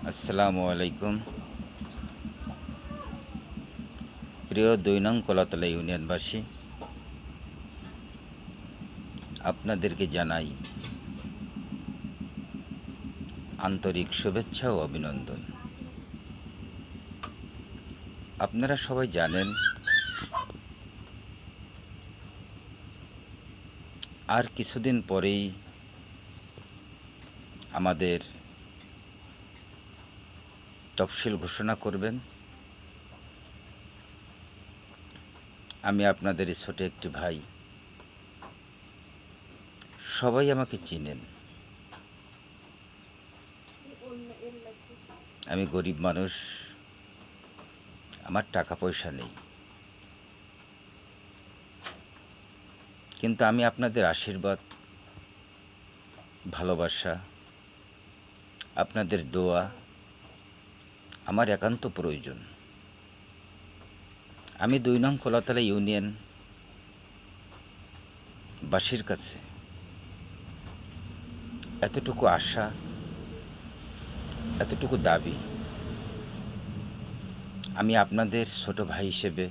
আসসালামু আলাইকুম। প্রিয় ২ নং কলাতলা ইউনিয়নবাসী, আপনাদেরকে জানাই আন্তরিক শুভেচ্ছা ও অভিনন্দন। আপনারা সবাই জানেন আর কিছুদিন পরেই আমাদের তফসিল ঘোষণা করবেন। আমি আপনাদের ছোট একটি ভাই, সবাই আমাকে চিনেন। আমি গরিব মানুষ, আমার টাকা পয়সা নেই, কিন্তু আমি আপনাদের আশীর্বাদ, ভালোবাসা, আপনাদের দোয়া আমার একান্ত প্রয়োজন। আমি ২ নং কলাতলা ইউনিয়ন বাসীর কাছে এতটুকু আশা, এতটুকু দাবি, আমি আপনাদের ছোট ভাই হিসেবে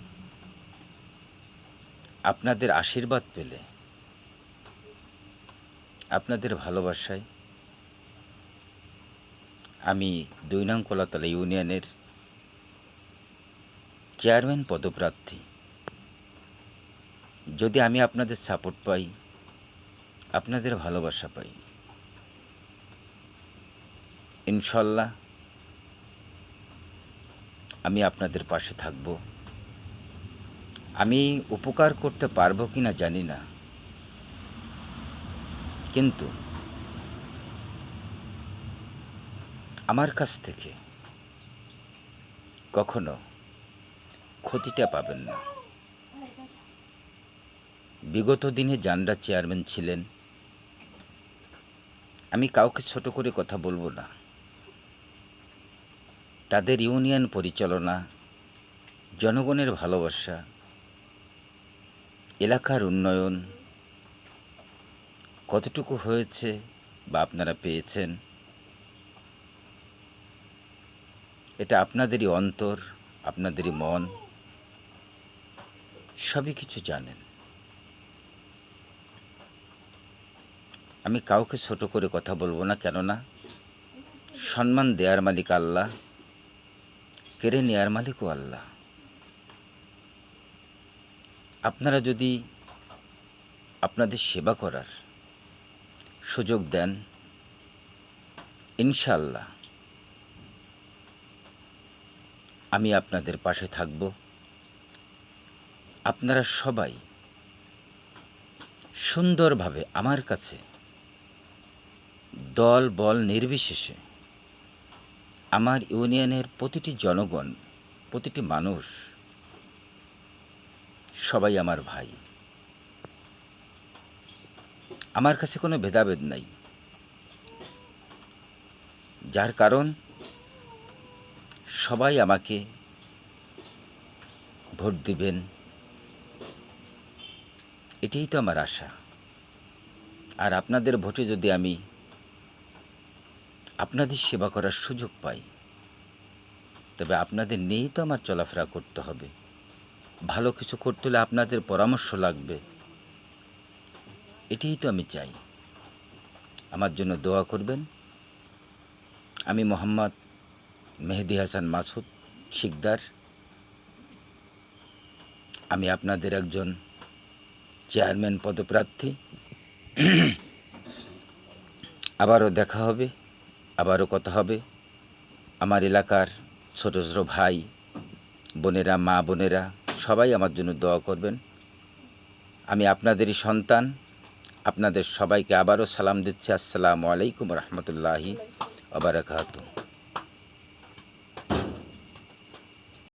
আপনাদের আশীর্বাদ পেলে, আপনাদের ভালোবাসায় আমি ২ নং কলাতলা ইউনিয়নের চেয়ারম্যান পদপ্রার্থী। যদি আমি আপনাদের সাপোর্ট পাই, আপনাদের ভালোবাসা পাই, ইনশাল্লাহ আমি আপনাদের পাশে থাকব। আমি উপকার করতে পারবো কি না জানি না, কিন্তু আমার কাছ থেকে কখনো ক্ষতিটা পাবেন না। বিগত দিনে যাঁরা চেয়ারম্যান ছিলেন, আমি কাউকে ছোট করে কথা বলবো না। তাদের ইউনিয়ন পরিচালনা, জনগণের ভালোবাসা, এলাকার উন্নয়ন কতটুকু হয়েছে বা আপনারা পেয়েছেন, এটা আপনাদেরই অন্তর, আপনাদেরই মন, সবই কিছু জানেন। আমি কাউকে ছোট করে কথা বলবো না, কেননা সম্মান দেওয়ার মালিক আল্লাহ, কেড়ে নেওয়ার মালিকও আল্লাহ। আপনারা যদি আপনাদের সেবা করার সুযোগ দেন, ইনশাআল্লাহ আমি আপনাদের পাশে থাকব। আপনারা সবাই সুন্দরভাবে আমার কাছে দল বল নির্বিশেষে, আমার ইউনিয়নের প্রতিটি জনগণ, প্রতিটি মানুষ, সবাই আমার ভাই। আমার কাছে কোনো ভেদাভেদ নাই, যার কারণ সবাই আমাকে ভোট দিবেন, এটাই তো আমার আশা। আর আপনাদের ভোটে যদি আমি আপনাদের সেবা করার সুযোগ পাই, তবে আপনাদের নিয়েই তো আমার চলাফেরা করতে হবে। ভালো কিছু করতে হলে আপনাদের পরামর্শ লাগবে, এটাই তো আমি চাই। আমার জন্য দোয়া করবেন। আমি মোহাম্মদ মেহেদি হাসান মাসুদ শিকদার, আমি আপনাদের একজন চেয়ারম্যান পদপ্রার্থী। আবারও দেখা হবে, আবারও কথা হবে। আমার এলাকার ছোট ছোট ভাই বোনেরা, মা বোনেরা, সবাই আমার জন্য দোয়া করবেন। আমি আপনাদেরই সন্তান। আপনাদের সবাইকে আবারও সালাম দিচ্ছি। আসসালামু আলাইকুম রহমতুল্লাহি ওয়া বারাকাতুহু।